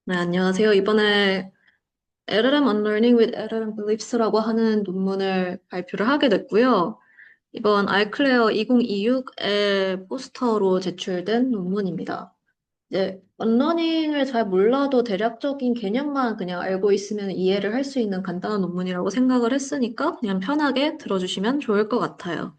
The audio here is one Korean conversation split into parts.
네, 안녕하세요. 이번에 LLM Unlearning with LLM Beliefs라고 하는 논문을 발표를 하게 됐고요. 이번 알클레어 2026의 포스터로 제출된 논문입니다. 이제 언러닝을 잘 몰라도 대략적인 개념만 그냥 알고 있으면 이해를 할 수 있는 간단한 논문이라고 생각을 했으니까 그냥 편하게 들어주시면 좋을 것 같아요.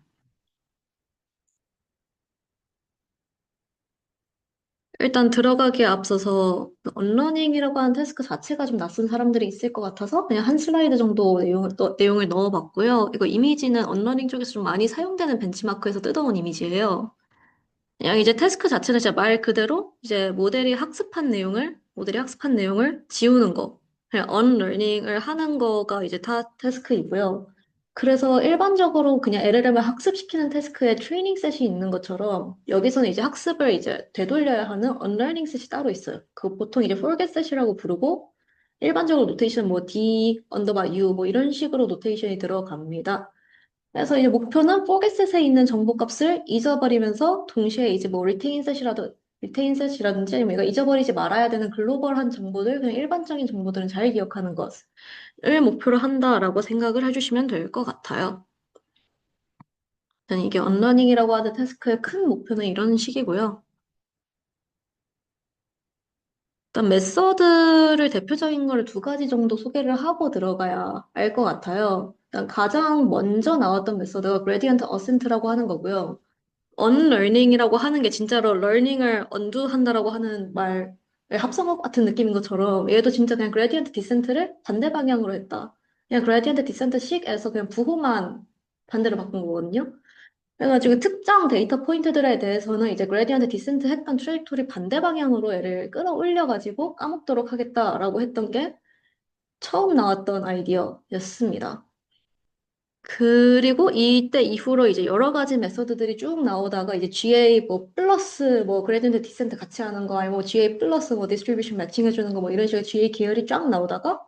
일단 들어가기에 앞서서 그 언러닝이라고 하는 태스크 자체가 좀 낯선 사람들이 있을 것 같아서 그냥 한 슬라이드 정도 내용을 넣어봤고요. 이거 이미지는 언러닝 쪽에서 좀 많이 사용되는 벤치마크에서 뜯어온 이미지예요. 그냥 이제 태스크 자체는 진짜 말 그대로 이제 모델이 학습한 내용을 지우는 거. 그냥 언러닝을 하는 거가 이제 다 태스크이고요. 그래서 일반적으로 그냥 LLM을 학습시키는 태스크에 트레이닝 셋이 있는 것처럼 여기서는 이제 학습을 이제 되돌려야 하는 언러닝 셋이 따로 있어요. 그 보통 이제 forget 셋이라고 부르고 일반적으로 노테이션 뭐 D 언더바 U 뭐 이런 식으로 노테이션이 들어갑니다. 그래서 이제 목표는 포겟셋에 있는 정보값을 잊어버리면서 동시에 이제 뭐 리테인셋이라든지 아니면 이거 잊어버리지 말아야 되는 글로벌한 정보들, 그냥 일반적인 정보들은 잘 기억하는 것을 목표로 한다라고 생각을 해주시면 될 것 같아요. 일단 이게 언러닝이라고 하는 태스크의 큰 목표는 이런 식이고요. 일단 메서드를 대표적인 걸 두 가지 정도 소개를 하고 들어가야 알 것 같아요. 일단 가장 먼저 나왔던 메서드가 그레디언트 어센트라고 하는 거고요. 언러닝이라고 하는 게 진짜로 러닝을 언두 한다라고 하는 말의 합성어 같은 느낌인 것처럼 얘도 진짜 그냥 그레디언트 디센트를 반대 방향으로 했다. 그냥 그레디언트 디센트 식에서 그냥 부호만 반대로 바꾼 거거든요. 그래가지고 특정 데이터 포인트들에 대해서는 이제 그레디언트 디센트 했던 트레이토리 반대 방향으로 얘를 끌어올려가지고 까먹도록 하겠다라고 했던 게 처음 나왔던 아이디어였습니다. 그리고 이때 이후로 이제 여러 가지 메서드들이 쭉 나오다가 이제 GA 뭐 플러스 뭐 그레디언트 디센트 같이 하는 거 아니면 뭐 GA 플러스 뭐 디스트리뷰션 매칭 해주는 거 뭐 이런 식으로 GA 계열이 쫙 나오다가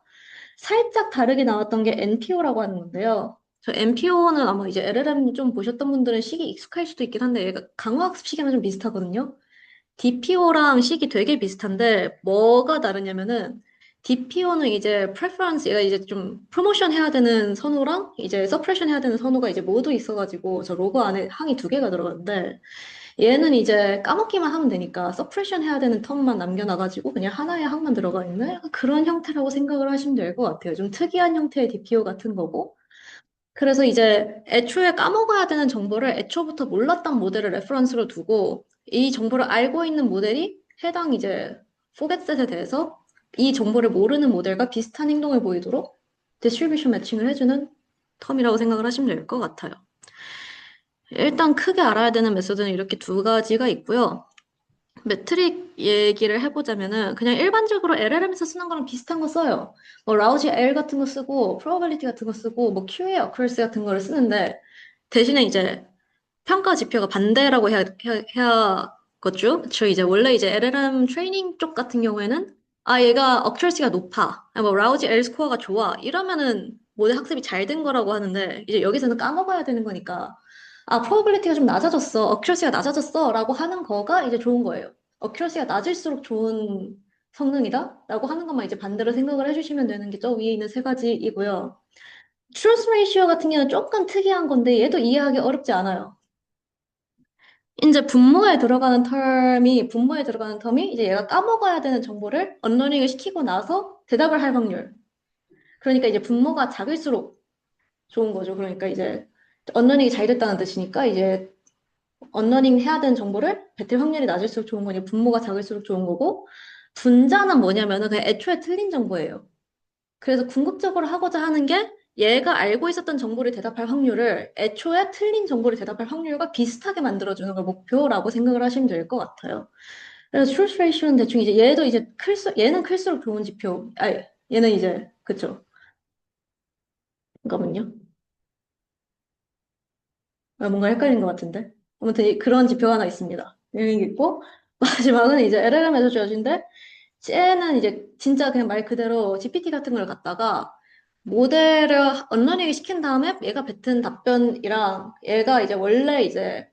살짝 다르게 나왔던 게 NPO라고 하는 건데요. 저 NPO는 아마 이제 LLM 좀 보셨던 분들은 식이 익숙할 수도 있긴 한데 얘가 강화학습 식이랑 좀 비슷하거든요. DPO랑 식이 되게 비슷한데 뭐가 다르냐면은 DPO는 이제 preference 얘가 이제 좀 프로모션 해야 되는 선호랑 이제 서프레션 해야 되는 선호가 이제 모두 있어가지고 저 로고 안에 항이 두 개가 들어가는데 얘는 이제 까먹기만 하면 되니까 서프레션 해야 되는 텀만 남겨놔가지고 그냥 하나의 항만 들어가 있는 약간 그런 형태라고 생각을 하시면 될 것 같아요. 좀 특이한 형태의 DPO 같은 거고 그래서 이제 애초에 까먹어야 되는 정보를 애초부터 몰랐던 모델을 레퍼런스로 두고 이 정보를 알고 있는 모델이 해당 이제 포겟셋에 대해서 이 정보를 모르는 모델과 비슷한 행동을 보이도록 디스트리뷰션 매칭을 해주는 텀이라고 생각을 하시면 될 것 같아요. 일단 크게 알아야 되는 메소드는 이렇게 두 가지가 있고요. 매트릭 얘기를 해보자면은 그냥 일반적으로 LLM에서 쓰는 거랑 비슷한 거 써요. 뭐 라우지 L 같은 거 쓰고 probability 같은 거 쓰고 뭐 QA occurrence 같은 거를 쓰는데 대신에 이제 평가 지표가 반대라고 해야겠죠? 그쵸? 이제 원래 이제 LLM 트레이닝 쪽 같은 경우에는 아 얘가 accuracy가 높아, 아, 뭐 라우지 L 스코어가 좋아 이러면은 모델 학습이 잘 된 거라고 하는데 이제 여기서는 까먹어야 되는 거니까 아 probability가 좀 낮아졌어, accuracy가 낮아졌어라고 하는 거가 이제 좋은 거예요. accuracy가 낮을수록 좋은 성능이다라고 하는 것만 이제 반대로 생각을 해주시면 되는 게 저 위에 있는 세 가지이고요. truth ratio 같은 경우는 조금 특이한 건데 얘도 이해하기 어렵지 않아요. 이제 분모에 들어가는 텀이 이제 얘가 까먹어야 되는 정보를 언러닝을 시키고 나서 대답을 할 확률. 그러니까 이제 분모가 작을수록 좋은 거죠. 그러니까 이제 언러닝이 잘 됐다는 뜻이니까 이제 언러닝 해야 되는 정보를 뱉을 확률이 낮을수록 좋은 거니 분모가 작을수록 좋은 거고 분자는 뭐냐면은 그냥 애초에 틀린 정보예요. 그래서 궁극적으로 하고자 하는 게 얘가 알고 있었던 정보를 대답할 확률을 애초에 틀린 정보를 대답할 확률과 비슷하게 만들어주는 걸 목표라고 생각을 하시면 될 것 같아요. 그래서 truth ratio는 대충 이제 얘도 이제 얘는 클수록 좋은 지표. 얘는 이제 그쵸. 잠깐만요. 뭔가 헷갈린 것 같은데. 아무튼 그런 지표가 하나 있습니다. 여기 있고 마지막은 이제 LLM에서 주어진데 쟤는 이제 진짜 그냥 말 그대로 GPT 같은 걸 갖다가 모델을 언러닝을 시킨 다음에 얘가 뱉은 답변이랑 얘가 이제 원래 이제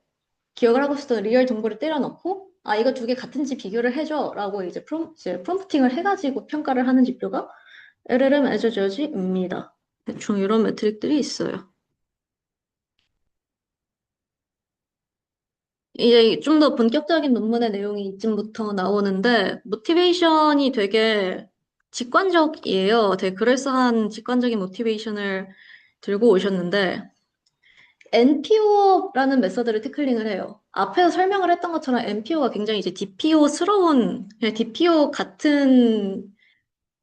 기억을 하고 있었던 리얼 정보를 때려 넣고 아, 이거 두 개 같은지 비교를 해줘. 라고 이제 프롬프팅을 해가지고 평가를 하는 지표가 LLM as a judge입니다. 대충 이런 매트릭들이 있어요. 이제 좀 더 본격적인 논문의 내용이 이쯤부터 나오는데, 모티베이션이 되게 직관적이에요. 되게 그럴싸한 직관적인 모티베이션을 들고 오셨는데, NPO라는 메서드를 태클링을 해요. 앞에서 설명을 했던 것처럼 NPO가 굉장히 이제 DPO스러운, DPO 같은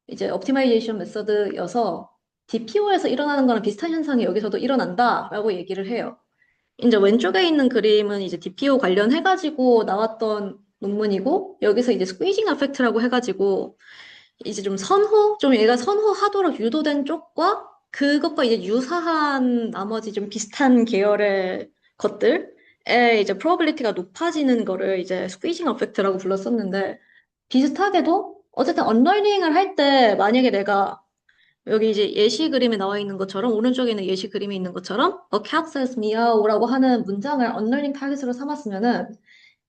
이제 옵티마이제이션 메서드여서 DPO에서 일어나는 거랑 비슷한 현상이 여기서도 일어난다라고 얘기를 해요. 이제 왼쪽에 있는 그림은 이제 DPO 관련해가지고 나왔던 논문이고, 여기서 이제 스퀴징 에펙트라고 해가지고, 이제 좀 얘가 선호하도록 유도된 쪽과 그것과 이제 유사한 나머지 좀 비슷한 계열의 것들에 이제 프로버빌리티가 높아지는 거를 이제 스퀴징 에펙트라고 불렀었는데, 비슷하게도 어쨌든 언러닝을 할 때 만약에 내가 여기 이제 예시 그림에 나와 있는 것처럼 오른쪽에 있는 예시 그림이 있는 것처럼 A cat says meow라고 하는 문장을 언러닝 타깃으로 삼았으면은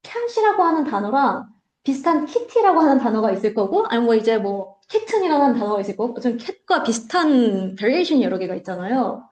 cat이라고 하는 단어랑 비슷한 kitty라고 하는 단어가 있을 거고 아니면 뭐 이제 뭐 kitten이라는 단어가 있을 거고 어쨌든 cat과 비슷한 variation이 여러 개가 있잖아요.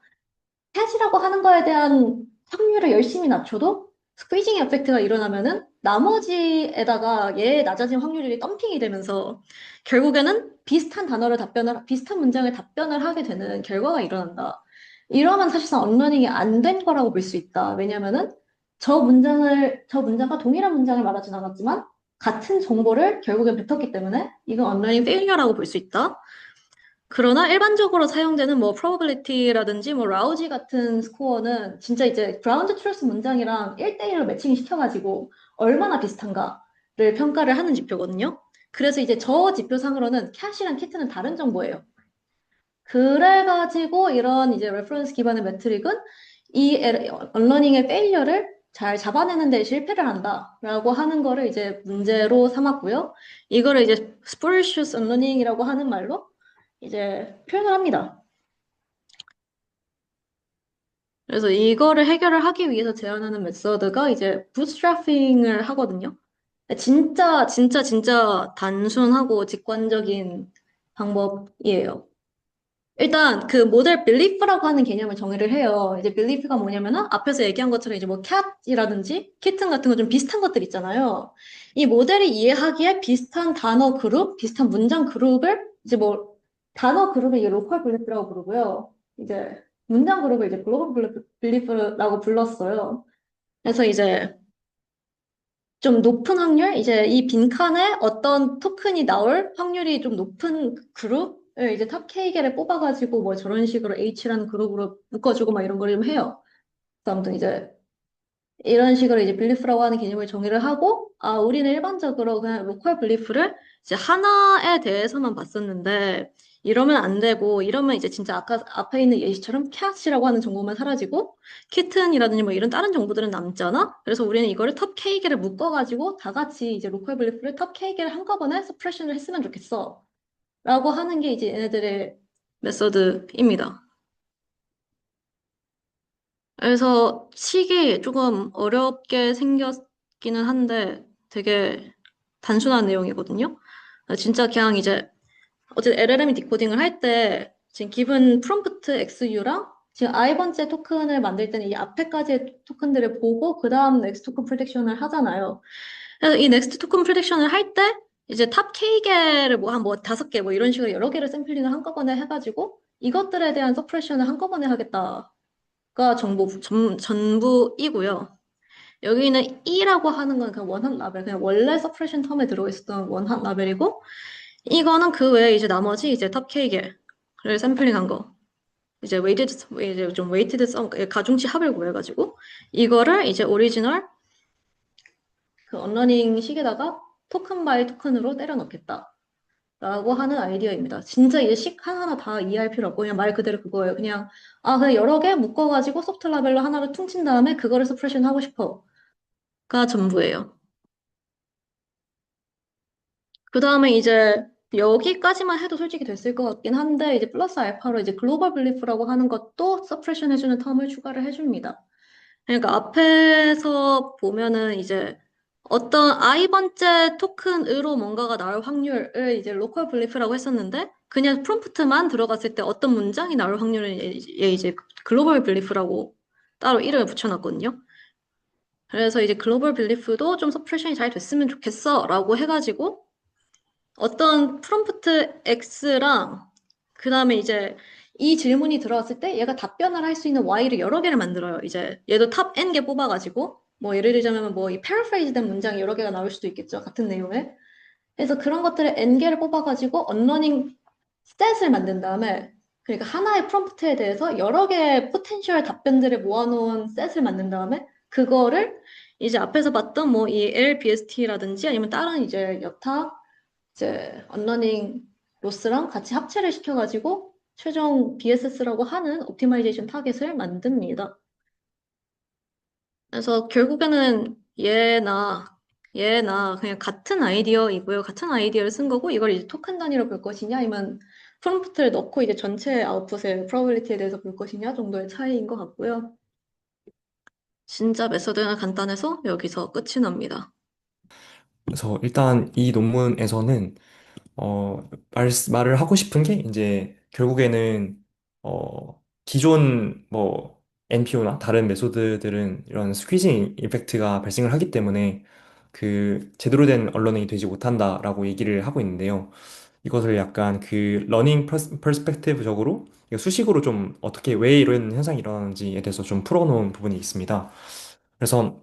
cat이라고 하는 거에 대한 확률을 열심히 낮춰도 스퀴징 에펙트가 일어나면은 나머지에다가 얘의 낮아진 확률이 덤핑이 되면서 결국에는 비슷한 문장을 답변을 하게 되는 결과가 일어난다. 이러면 사실상 언러닝이 안 된 거라고 볼 수 있다. 왜냐면은 저 문장과 동일한 문장을 말하진 않았지만 같은 정보를 결국엔 뱉었기 때문에 이건 언러닝 페일리어라고 볼 수 있다. 그러나 일반적으로 사용되는 뭐 probability라든지 뭐 라우지 같은 스코어는 진짜 이제 ground truth 문장이랑 1대1로 매칭 시켜가지고 얼마나 비슷한가를 평가를 하는 지표거든요. 그래서 이제 저 지표상으로는 cat이랑 kit는 다른 정보예요. 그래가지고 이런 이제 레퍼런스 기반의 매트릭은 언러닝의 페일리어를 잘 잡아내는 데 실패를 한다라고 하는 거를 이제 문제로 삼았고요. 이거를 이제 spurious unlearning이라고 하는 말로 이제 표현을 합니다. 그래서 이거를 해결을 하기 위해서 제안하는 메서드가 이제 부트스트래핑을 하거든요. 진짜 단순하고 직관적인 방법이에요. 일단 그 모델 빌리프라고 하는 개념을 정의를 해요. 이제 빌리프가 뭐냐면은 앞에서 얘기한 것처럼 이제 뭐 cat이라든지 kitten 같은 거 좀 비슷한 것들 있잖아요. 이 모델이 이해하기에 비슷한 단어 그룹, 비슷한 문장 그룹을 이제 뭐 단어 그룹을 이제 로컬 빌리프라고 부르고요. 이제 문장 그룹을 이제 글로벌 빌리프라고 불렀어요. 그래서 이제 좀 높은 확률, 이제 이 빈칸에 어떤 토큰이 나올 확률이 좀 높은 그룹을 이제 탑 K개를 뽑아가지고 뭐 저런 식으로 H라는 그룹으로 묶어주고 막 이런 걸 좀 해요. 그래서 아무튼 이제 이런 식으로 이제 빌리프라고 하는 개념을 정의를 하고, 아, 우리는 일반적으로 그냥 로컬 빌리프를 이제 하나에 대해서만 봤었는데, 이러면 안 되고, 이러면 이제 진짜 아까 앞에 있는 예시처럼 cat이라고 하는 정보만 사라지고, kitten이라든지 뭐 이런 다른 정보들은 남잖아? 그래서 우리는 이거를 톱 K개를 묶어가지고 다 같이 이제 로컬 빌리프를 톱 K개를 한꺼번에 서프레션을 했으면 좋겠어. 라고 하는 게 이제 얘네들의 메서드입니다. 그래서 치기 조금 어렵게 생겼기는 한데 되게 단순한 내용이거든요. 진짜 그냥 이제 어쨌든 LLM 디코딩을 할 때 지금 기본 프롬프트 XU랑 지금 i번째 토큰을 만들 때는 이 앞에까지의 토큰들을 보고 그 다음 넥스트 토큰 프리딕션을 하잖아요. 그래서 이 넥스트 토큰 프리딕션을 할 때 이제 탑 K개를 뭐 한 뭐 5개 뭐 이런 식으로 여러 개를 샘플링을 한꺼번에 해가지고 이것들에 대한 서프레션을 한꺼번에 하겠다. 가 전부이고요. 여기는 E라고 하는 건 그냥 원핫 라벨, 그냥 원래 서프레션 텀에 들어있었던 원핫 라벨이고, 이거는 그 외에 이제 나머지 이제 탑 K개를 샘플링한 거. 이제 좀 웨이티드 가중치 합을 구해가지고, 이거를 이제 오리지널 그 언러닝 식에다가 토큰 바이 토큰으로 때려 넣겠다. 라고 하는 아이디어입니다. 진짜 이제 식 하나하나 다 이해할 필요 없고 그냥 말 그대로 그거예요. 그냥 여러 개 묶어가지고 소프트 라벨로 하나를 퉁친 다음에 그거를 서프레션 하고 싶어. 가 전부예요. 그 다음에 이제 여기까지만 해도 솔직히 됐을 것 같긴 한데 이제 플러스 알파로 이제 글로벌 빌리프라고 하는 것도 서프레션 해주는 텀을 추가를 해줍니다. 그러니까 앞에서 보면은 이제 어떤 i번째 토큰으로 뭔가가 나올 확률을 이제 로컬 블리프라고 했었는데 그냥 프롬프트만 들어갔을 때 어떤 문장이 나올 확률을 이제 글로벌 블리프라고 따로 이름을 붙여놨거든요. 그래서 이제 글로벌 빌리프도 좀 서프레션이 잘 됐으면 좋겠어 라고 해가지고 어떤 프롬프트 X랑 그 다음에 이제 이 질문이 들어왔을 때 얘가 답변을 할 수 있는 Y를 여러 개를 만들어요. 이제 얘도 탑 N 개 뽑아가지고 뭐 예를 들자면 뭐 이 패러프레이즈 된 문장이 여러 개가 나올 수도 있겠죠. 같은 내용에. 그래서 그런 것들을 N 개를 뽑아가지고 언러닝 스탯을 만든 다음에 그러니까 하나의 프롬프트에 대해서 여러 개의 포텐셜 답변들을 모아놓은 셋을 만든 다음에 그거를 이제 앞에서 봤던 뭐 이 LBST라든지 아니면 다른 이제 여타 이제 언러닝 로스랑 같이 합체를 시켜가지고 최종 BSS라고 하는 옵티마이제이션 타겟을 만듭니다. 그래서 결국에는 얘나 그냥 같은 아이디어이고요. 같은 아이디어를 쓴 거고 이걸 이제 토큰 단위로 볼 것이냐 아니면 프롬프트를 넣고 이제 전체 아웃풋의 프로버빌리티에 대해서 볼 것이냐 정도의 차이인 것 같고요. 진짜 메서드는 간단해서 여기서 끝이 납니다. 그래서 일단 이 논문에서는 말을 하고 싶은 게 이제 결국에는 기존 뭐 NPO나 다른 메소드들은 이런 스퀴징 이펙트가 발생을 하기 때문에 그 제대로 된 언러닝이 되지 못한다라고 얘기를 하고 있는데요. 이것을 약간 그 러닝 퍼스펙티브적으로 수식으로 좀 어떻게 왜 이런 현상이 일어나는지에 대해서 좀 풀어놓은 부분이 있습니다. 그래서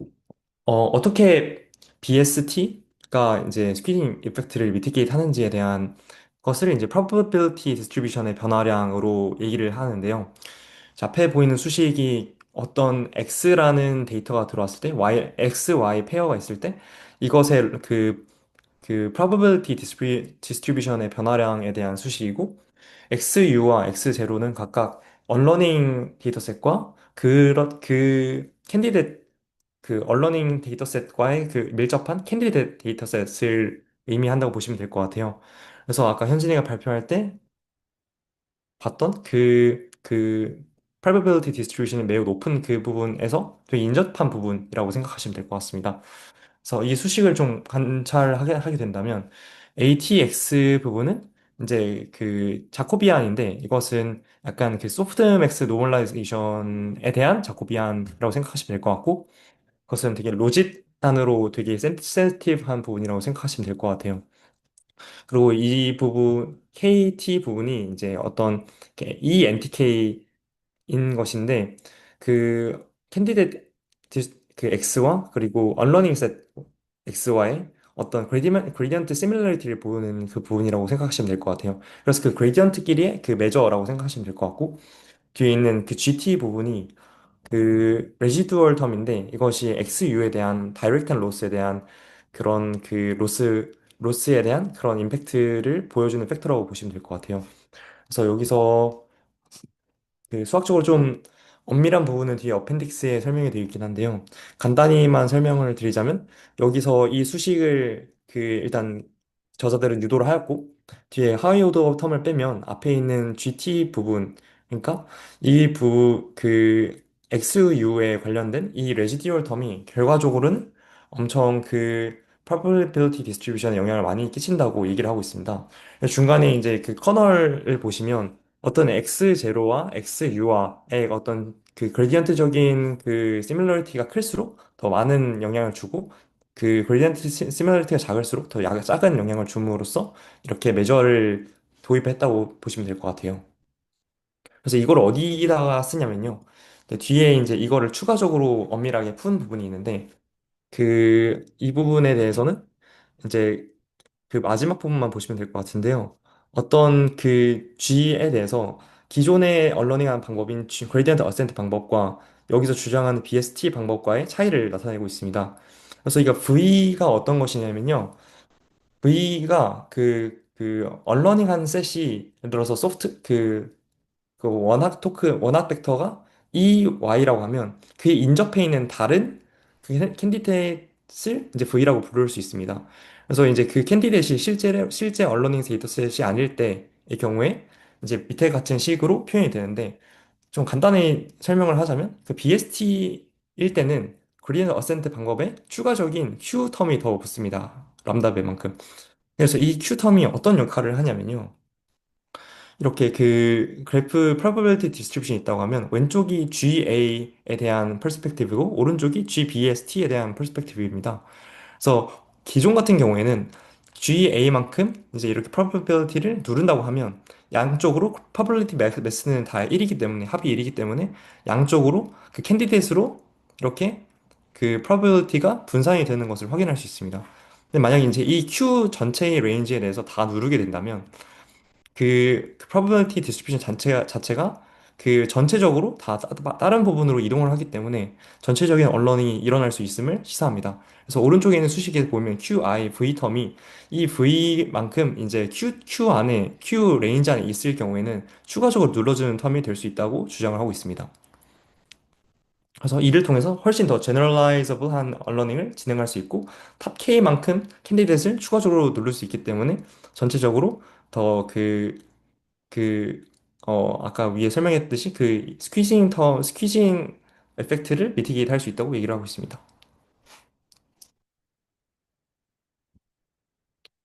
어떻게 BST가 이제 스퀴징 이펙트를 미티게이트 하는지에 대한 것을 이제 probability distribution의 변화량으로 얘기를 하는데요. 자, 앞에 보이는 수식이 어떤 X라는 데이터가 들어왔을 때, X, Y 페어가 있을 때, 이것의 그 probability distribution의 변화량에 대한 수식이고, XU와 XZ는 각각 언러닝 데이터셋과 그 캔디데이트 그 언러닝 데이터셋과의 그 밀접한 캔디데이트 데이터셋을 의미한다고 보시면 될 것 같아요. 그래서 아까 현진이가 발표할 때 봤던 그 probability distribution이 매우 높은 그 부분에서 되게 인접한 부분이라고 생각하시면 될 것 같습니다. 그래서 이 수식을 좀 관찰하게 된다면 ATX 부분은 이제 그 자코비안인데 이것은 약간 그 소프트맥스 노멀라이제이션에 대한 자코비안이라고 생각하시면 될 것 같고 그것은 되게 로짓단으로 되게 센시티브한 부분이라고 생각하시면 될 것 같아요. 그리고 이 부분, KT 부분이 이제 어떤 ENTK인 것인데, 그 캔디데이트 그 X와 그리고 언러닝 셋 X와의 어떤 그레디언트 시밀러리티를 보는 그 부분이라고 생각하시면 될 것 같아요. 그래서 그 그레디언트끼리의 그 매저라고 생각하시면 될 것 같고, 뒤에 있는 그 GT 부분이 그 레지두얼 텀인데 이것이 XU에 대한 다이렉트 로스에 대한 그런 그 로스에 대한 그런 임팩트를 보여주는 팩터라고 보시면 될 것 같아요. 그래서 여기서 그 수학적으로 좀 엄밀한 부분은 뒤에 어펜딕스에 설명이 되어 있긴 한데요. 간단히만 설명을 드리자면 여기서 이 수식을 그 일단 저자들은 유도를 하였고 뒤에 하위 오더 텀을 빼면 앞에 있는 GT 부분 그러니까 그 XU에 관련된 이 레지듀얼 텀이 결과적으로는 엄청 그 probability distribution에 영향을 많이 끼친다고 얘기를 하고 있습니다. 중간에 이제 그 커널을 보시면 어떤 X0와 XU와의 어떤 그 그레디언트적인 그 시밀러리티가 클수록 더 많은 영향을 주고 그 그레디언트 시밀러리티가 작을수록 더 작은 영향을 줌으로써 이렇게 매저를 도입했다고 보시면 될 것 같아요. 그래서 이걸 어디다가 쓰냐면요. 뒤에 이제 이거를 추가적으로 엄밀하게 푼 부분이 있는데 그 이 부분에 대해서는 이제 그 마지막 부분만 보시면 될 것 같은데요. 어떤 그 G에 대해서 기존의 언러닝하는 방법인 그레디언트 어센트 방법과 여기서 주장하는 BST 방법과의 차이를 나타내고 있습니다. 그래서 이거 V가 어떤 것이냐면요. V가 그 언러닝한 셋이 예를 들어서 그 원학 벡터가 EY라고 하면 그에 인접해 있는 다른 그 캔디데이트를 이제 V라고 부를 수 있습니다. 그래서 이제 그 캔디데이트이 실제 언러닝 데이터셋이 아닐 때의 경우에 이제 밑에 같은 식으로 표현이 되는데 좀 간단히 설명을 하자면 그 BST일 때는 그레디언트 어센트 방법에 추가적인 Q 텀이 더 붙습니다. 람다 배만큼. 그래서 이 Q 텀이 어떤 역할을 하냐면요. 이렇게 그 그래프 probability distribution 있다고 하면 왼쪽이 GA에 대한 퍼스펙티브고 오른쪽이 GBST에 대한 퍼스펙티브입니다. 그래서 기존 같은 경우에는 GA만큼 이제 이렇게 probability를 누른다고 하면 양쪽으로 probability 매스는 다 1이기 때문에 합이 1이기 때문에 양쪽으로 그 캔디데이트로 이렇게 그 probability가 분산이 되는 것을 확인할 수 있습니다. 근데 만약에 이제 이 Q 전체의 레인지에 대해서 다 누르게 된다면 그 probability distribution 자체가 그 전체적으로 다 다른 부분으로 이동을 하기 때문에 전체적인 언런이 일어날 수 있음을 시사합니다. 그래서 오른쪽에 있는 수식에 보면 QI, V 텀이 이 V만큼 이제 Q 안에, Q 레인지 안에 있을 경우에는 추가적으로 눌러주는 텀이 될 수 있다고 주장을 하고 있습니다. 그래서 이를 통해서 훨씬 더 제너럴라이저블한 언러닝을 진행할 수 있고 탑 K만큼 캔디데이트를 추가적으로 누를 수 있기 때문에 전체적으로 더그 아까 위에 설명했듯이 그 스퀴징 에펙트를 미티게이트 할 수 있다고 얘기를 하고 있습니다.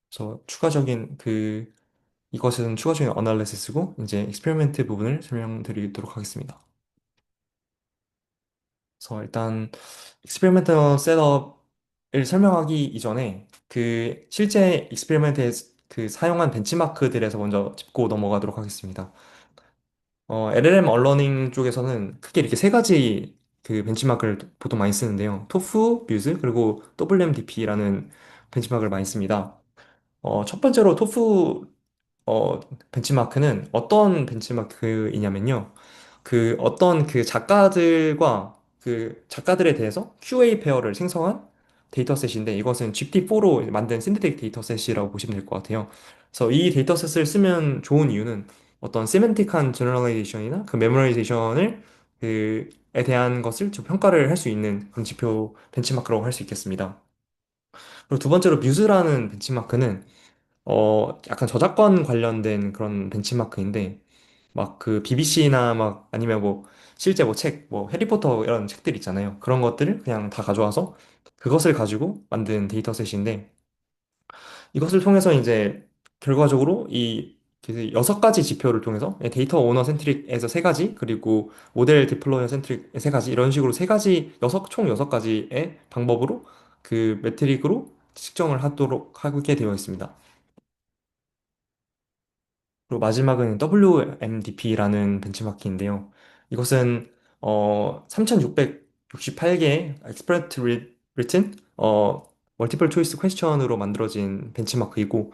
그래서 이것은 추가적인 어널리시스고, 이제 익스페리멘트 부분을 설명드리도록 하겠습니다. 그래서 일단, 익스페리멘터 셋업을 설명하기 이전에, 그, 실제 익스페리멘트에 그 사용한 벤치마크들에서 먼저 짚고 넘어가도록 하겠습니다. LLM 언러닝 쪽에서는 크게 이렇게 세 가지 그 벤치마크를 보통 많이 쓰는데요. 토프, 뮤즈, 그리고 WMDP라는 벤치마크를 많이 씁니다. 첫 번째로 토프 어, 벤치마크는 어떤 벤치마크이냐면요. 그 어떤 그 작가들과 그 작가들에 대해서 QA 페어를 생성한 데이터셋인데 이것은 GPT-4로 만든 신데틱 데이터셋이라고 보시면 될 것 같아요. 그래서 이 데이터셋을 쓰면 좋은 이유는 어떤 세멘틱한 제너럴라이제이션이나 그 메모라이제이션을 그에 대한 것을 좀 평가를 할 수 있는 그런 지표 벤치마크라고 할 수 있겠습니다. 그리고 두 번째로 뮤즈라는 벤치마크는 약간 저작권 관련된 그런 벤치마크인데, 막 그 BBC나 막 아니면 뭐 실제 뭐 책, 뭐 해리포터 이런 책들 있잖아요. 그런 것들을 그냥 다 가져와서 그것을 가지고 만든 데이터셋인데, 이것을 통해서 이제 결과적으로 그 여섯 가지 지표를 통해서 데이터 오너 센트릭에서 세 가지, 그리고 모델 디플로이어 센트릭 세 가지, 이런 식으로 세 가지, 총 여섯 가지의 방법으로 그 매트릭으로 측정을 하도록 하게 되어 있습니다. 그리고 마지막은 WMDP라는 벤치마킹인데요. 이것은 3668개의 expert written multiple choice question으로 만들어진 벤치마크이고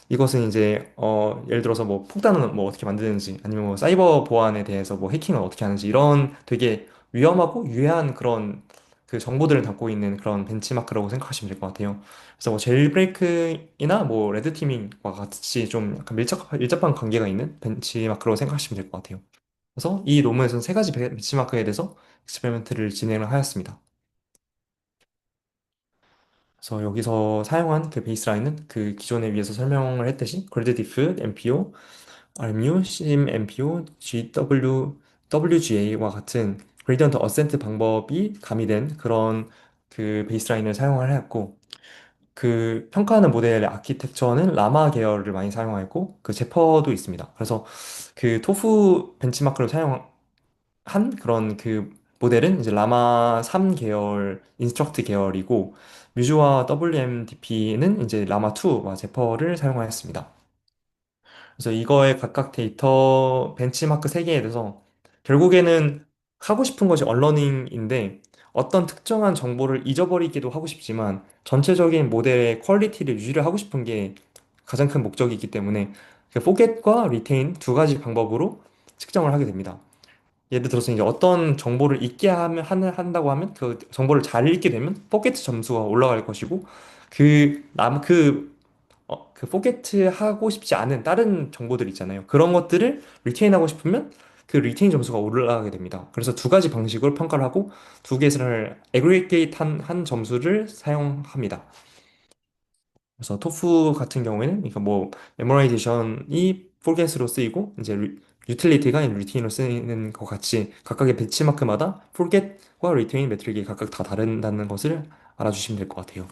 이것은 이제 예를 들어서 뭐 폭탄은 뭐 어떻게 만드는지 아니면 뭐 사이버 보안에 대해서 뭐 해킹을 어떻게 하는지 이런 되게 위험하고 유해한 그런 그 정보들을 담고 있는 그런 벤치마크라고 생각하시면 될 것 같아요. 그래서 뭐 제일브레이크이나 뭐 레드티밍과 같이 좀 약간 밀접한 관계가 있는 벤치마크라고 생각하시면 될 것 같아요. 그래서 이 논문에서는 세 가지 벤치마크에 대해서 익스페리멘트를 진행을 하였습니다. 그래서 여기서 사용한 그 베이스라인은 그 기존에 위에서 설명을 했듯이 그래드디프, MPO, RMU, CIM, MPO, GW, WGA와 같은 그레디언트 어센트 방법이 가미된 그런 그 베이스라인을 사용을 하였고 그 평가하는 모델의 아키텍처는 라마 계열을 많이 사용하였고 그 제퍼도 있습니다. 그래서 그 토프 벤치마크를 사용한 그런 그 모델은 이제 라마 3 계열 인스트럭트 계열이고 뮤즈와 WMDP는 이제 라마 2와 제퍼를 사용하였습니다. 그래서 이거의 각각 데이터 벤치마크 3개에 대해서 결국에는 하고 싶은 것이 언러닝인데 어떤 특정한 정보를 잊어버리기도 하고 싶지만 전체적인 모델의 퀄리티를 유지를 하고 싶은 게 가장 큰 목적이기 때문에 그 포겟과 리테인 두 가지 방법으로 측정을 하게 됩니다. 예를 들어서 이제 어떤 정보를 한다고 하면 그 정보를 잘 읽게 되면 포켓 점수가 올라갈 것이고 그 포게트 하고 싶지 않은 다른 정보들 있잖아요. 그런 것들을 리테인 하고 싶으면 그 리테인 점수가 올라가게 됩니다. 그래서 두 가지 방식으로 평가를 하고 두 개를 애그리게이트 한 점수를 사용합니다. 그래서 토프 같은 경우에는 그러니까 뭐 메모라이제이션이 포겟으로 쓰이고 이제 유틸리티가 리테인으로 쓰이는 것 같이 각각의 배치마크마다 forget과 retain 매트릭이 각각 다 다른다는 것을 알아주시면 될 것 같아요.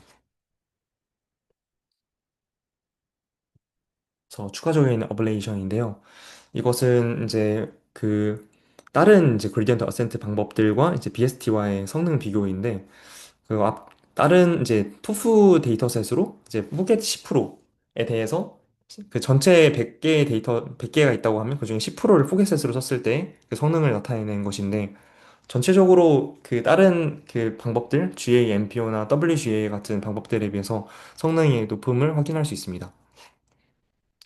그래서 추가적인 어블레이션인데요. 이것은 이제 그 다른 이제 그레디언트 어센트 방법들과 이제 BST와의 성능 비교인데 다른 이제 토프 데이터셋으로 이제 포겟 10%에 대해서 그 전체 100개의 데이터 100개가 있다고 하면 그중에 10%를 포겟셋으로 썼을 때 그 성능을 나타내는 것인데 전체적으로 그 다른 그 방법들 GA, MPO나 WGA 같은 방법들에 비해서 성능의 높음을 확인할 수 있습니다.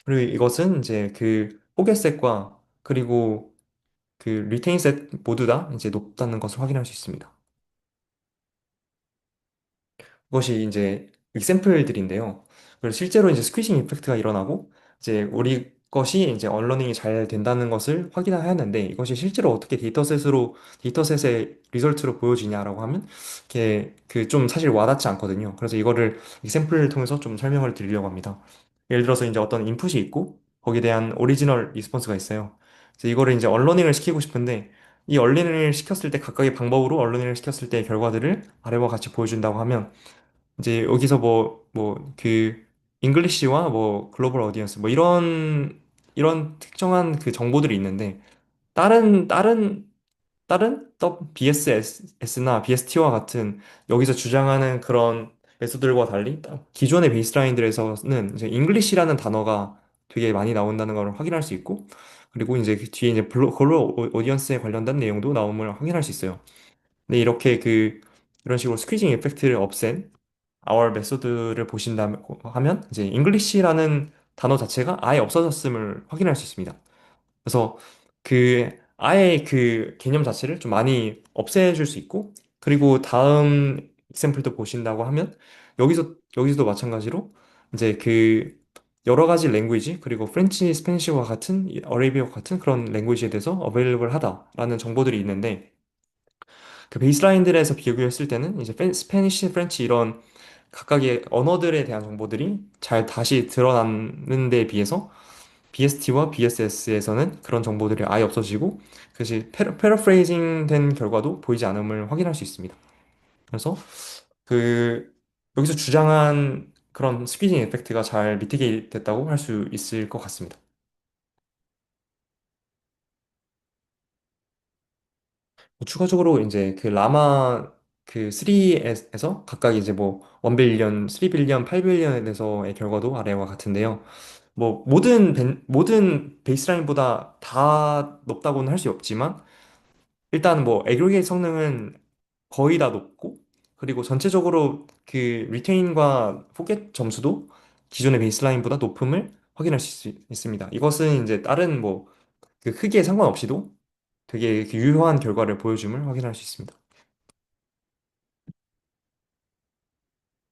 그리고 이것은 이제 그 포겟셋과 그리고 그 리테인셋 모두 다 이제 높다는 것을 확인할 수 있습니다. 그것이 이제 example들인데요. 그래서 실제로 이제 스퀴징 이펙트가 일어나고 이제 우리 것이 이제 언러닝이 잘 된다는 것을 확인하였는데 이것이 실제로 어떻게 데이터셋의 리설트로 보여지냐라고 하면 이게 그 좀 사실 와닿지 않거든요. 그래서 이거를 example를 통해서 좀 설명을 드리려고 합니다. 예를 들어서 이제 어떤 인풋이 있고 거기에 대한 오리지널 리스폰스가 있어요. 그래서 이거를 이제 언러닝을 시키고 싶은데 이 언러닝을 시켰을 때 각각의 방법으로 언러닝을 시켰을 때의 결과들을 아래와 같이 보여준다고 하면 이제 여기서 잉글리시와 뭐 글로벌 어디언스 뭐 이런 특정한 그 정보들이 있는데 다른 다른 BSS나 BST와 같은 여기서 주장하는 그런 메소드들과 달리 기존의 베이스라인들에서는 이제 잉글리시라는 단어가 되게 많이 나온다는 걸 확인할 수 있고 그리고 이제 그 뒤에 이제 글로벌 오디언스에 관련된 내용도 나옴을 확인할 수 있어요. 근데 이렇게 이런 식으로 스퀴징 이펙트를 없앤 our 메소드를 보신다면 하면 이제 English라는 단어 자체가 아예 없어졌음을 확인할 수 있습니다. 그래서 아예 그 개념 자체를 좀 많이 없애줄 수 있고 그리고 다음 example도 보신다고 하면 여기서도 마찬가지로 이제 그 여러 가지 랭귀지 그리고 프렌치, 스페니쉬와 같은 어레이비어 같은 그런 랭귀지에 대해서 available 하다라는 정보들이 있는데 그 베이스라인들에서 비교했을 때는 이제 스페니쉬, 프렌치 이런 각각의 언어들에 대한 정보들이 잘 다시 드러나는 데 비해서 BST와 BSS에서는 그런 정보들이 아예 없어지고 그것이 패러프레이징 된 결과도 보이지 않음을 확인할 수 있습니다. 그래서 그 여기서 주장한 그런 스퀴징 에펙트가 잘 미티게이트 됐다고 할 수 있을 것 같습니다. 추가적으로 이제 그 라마 그 3에서 각각 이제 뭐 1빌리언, 3빌리언, 8빌리언에 대해서의 결과도 아래와 같은데요. 뭐 모든 베이스라인보다 다 높다고는 할 수 없지만 일단 뭐 에그리게이트 성능은 거의 다 높고 그리고 전체적으로 그 리테인과 포겟 점수도 기존의 베이스라인보다 높음을 확인할 수 있습니다. 이것은 이제 다른 뭐 그 크기에 상관없이도 되게 그 유효한 결과를 보여줌을 확인할 수 있습니다.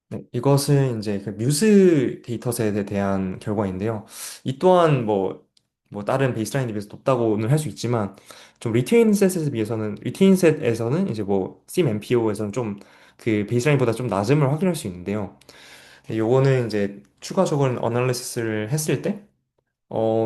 네, 이것은 이제 그 뮤즈 데이터셋에 대한 결과인데요. 이 또한 뭐 다른 베이스라인에 비해서 높다고는 할 수 있지만 좀 리테인 셋에서는 이제 뭐 SIMMPO에서는 좀 그 베이스라인보다 좀 낮음을 확인할 수 있는데요. 요거는 이제 추가적인 어널리시스를 했을 때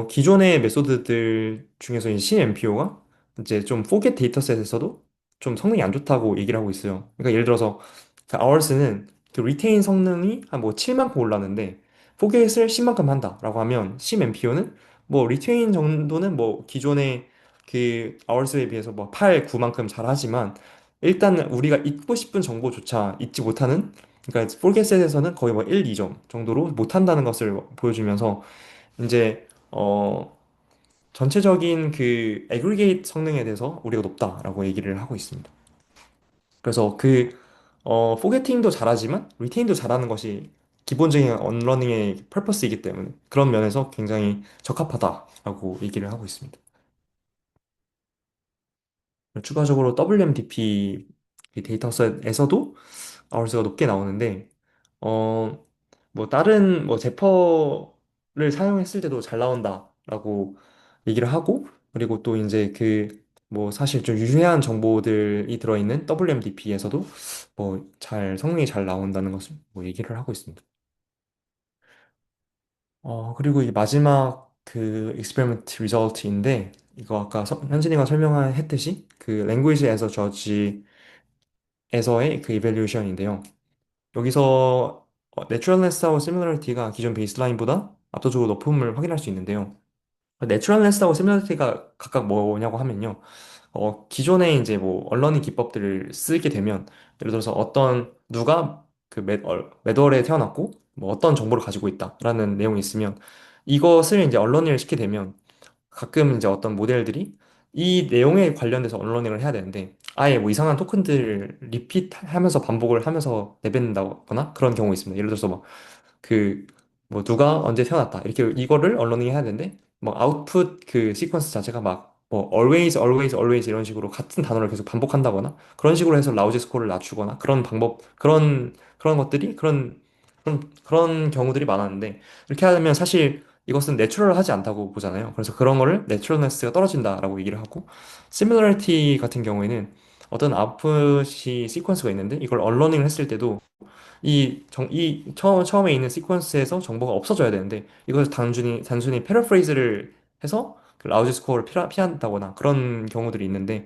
기존의 메소드들 중에서 이 CMPO가 이제 좀 포겟 데이터셋에서도 좀 성능이 안 좋다고 얘기를 하고 있어요. 그러니까 예를 들어서 그 Hours는 그 리테인 성능이 한 뭐 7만큼 올랐는데 포겟을 10만큼 한다라고 하면 CMPO는 뭐 리테인 정도는 뭐 기존의 그 Hours에 비해서 뭐 8, 9만큼 잘하지만 일단 우리가 잊고 싶은 정보조차 잊지 못하는 그러니까 포겟셋에서는 거의 뭐 1, 2점 정도로 못한다는 것을 보여주면서 이제 전체적인 그 애그리게이트 성능에 대해서 우리가 높다라고 얘기를 하고 있습니다. 그래서 포게팅도 잘하지만 리테인도 잘하는 것이 기본적인 언러닝의 퍼포스이기 때문에 그런 면에서 굉장히 적합하다라고 얘기를 하고 있습니다. 추가적으로 WMDP 데이터셋에서도 아워스가 높게 나오는데 어, 뭐 다른 뭐 제퍼를 사용했을 때도 잘 나온다라고 얘기를 하고 그리고 또 이제 뭐 사실 좀 유해한 정보들이 들어있는 WMDP에서도 뭐 성능이 잘 나온다는 것을 뭐 얘기를 하고 있습니다. 그리고 이 마지막 그 익스페리먼트 리절트인데 이거 아까 현진이가 설명했듯이 그 랭귀지 에서 저지에서의 그 이밸류에이션인데요. 여기서 내추럴네스하고 시뮬러리티가 기존 베이스라인보다 압도적으로 높음을 확인할 수 있는데요. 내추럴네스하고 시뮬러리티가 각각 뭐냐고 하면요. 기존에 이제 뭐 언러닝 기법들을 쓰게 되면 예를 들어서 어떤 누가 그 매월에 태어났고 뭐 어떤 정보를 가지고 있다라는 내용이 있으면 이것을 이제 언러닝을 시키게 되면 가끔 이제 어떤 모델들이 이 내용에 관련돼서 언러닝을 해야 되는데 아예 뭐 이상한 토큰들을 리핏하면서 반복을 하면서 내뱉는다거나 그런 경우 있습니다. 예를 들어서 그 뭐 누가 언제 태어났다 이렇게 이거를 언러닝 해야 되는데 뭐 아웃풋 그 시퀀스 자체가 막 뭐 always always always 이런 식으로 같은 단어를 계속 반복한다거나 그런 식으로 해서 라우지 스코어를 낮추거나 그런 방법 그런 것들이 그런 경우들이 많았는데 이렇게 하면 사실 이것은 내추럴하지 않다고 보잖아요. 그래서 그런 거를 내추럴네스가 떨어진다라고 얘기를 하고 시뮬러리티 같은 경우에는 어떤 아웃풋이 시퀀스가 있는데 이걸 언러닝을 했을 때도 처음에 있는 시퀀스에서 정보가 없어져야 되는데, 이걸 단순히 패러프레이즈를 해서 그 라우지 스코어를 피한다거나 그런 경우들이 있는데,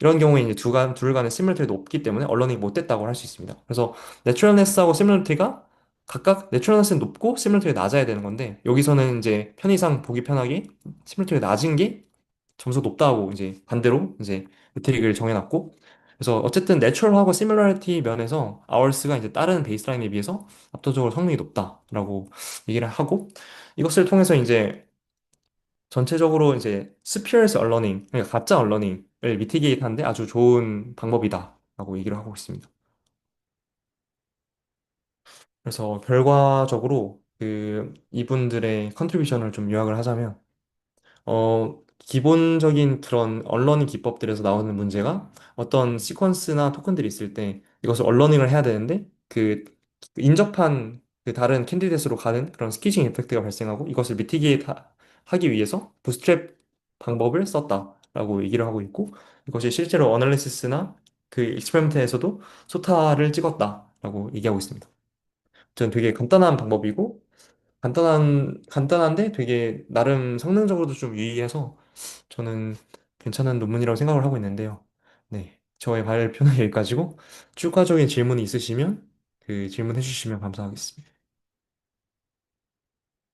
이런 경우에 이제 둘 간의 시뮬리티가 높기 때문에 언러닝이 못 됐다고 할 수 있습니다. 그래서 내추럴네스하고 시뮬리티가 각각 내추럴네스는 높고 시뮬리티가 낮아야 되는 건데, 여기서는 이제 편의상 보기 편하게 시뮬리티가 낮은 게 점수가 높다고 이제 반대로 이제 메트릭을 정해놨고 그래서 어쨌든 내추럴하고 시뮬러리티 면에서 아워스가 이제 다른 베이스라인에 비해서 압도적으로 성능이 높다라고 얘기를 하고 이것을 통해서 이제 전체적으로 이제 스피어스 언러닝 그러니까 가짜 언러닝을 미티게이트 하는데 아주 좋은 방법이다라고 얘기를 하고 있습니다. 그래서 결과적으로 그 이분들의 컨트리뷰션을 좀 요약을 하자면 기본적인 그런 언러닝 기법들에서 나오는 문제가 어떤 시퀀스나 토큰들이 있을 때 이것을 언러닝을 해야 되는데 그 인접한 그 다른 캔디데이트로 가는 그런 스키징 이펙트가 발생하고 이것을 미티게이트 하기 위해서 부스트랩 방법을 썼다라고 얘기를 하고 있고 이것이 실제로 어널리시스나 그 익스페리먼트에서도 소타를 찍었다라고 얘기하고 있습니다. 저는 되게 간단한 방법이고 간단한데 되게 나름 성능적으로도 좀 유의해서 저는 괜찮은 논문이라고 생각을 하고 있는데요. 네. 저의 발표는 여기까지고 추가적인 질문이 있으시면 그 질문해 주시면 감사하겠습니다.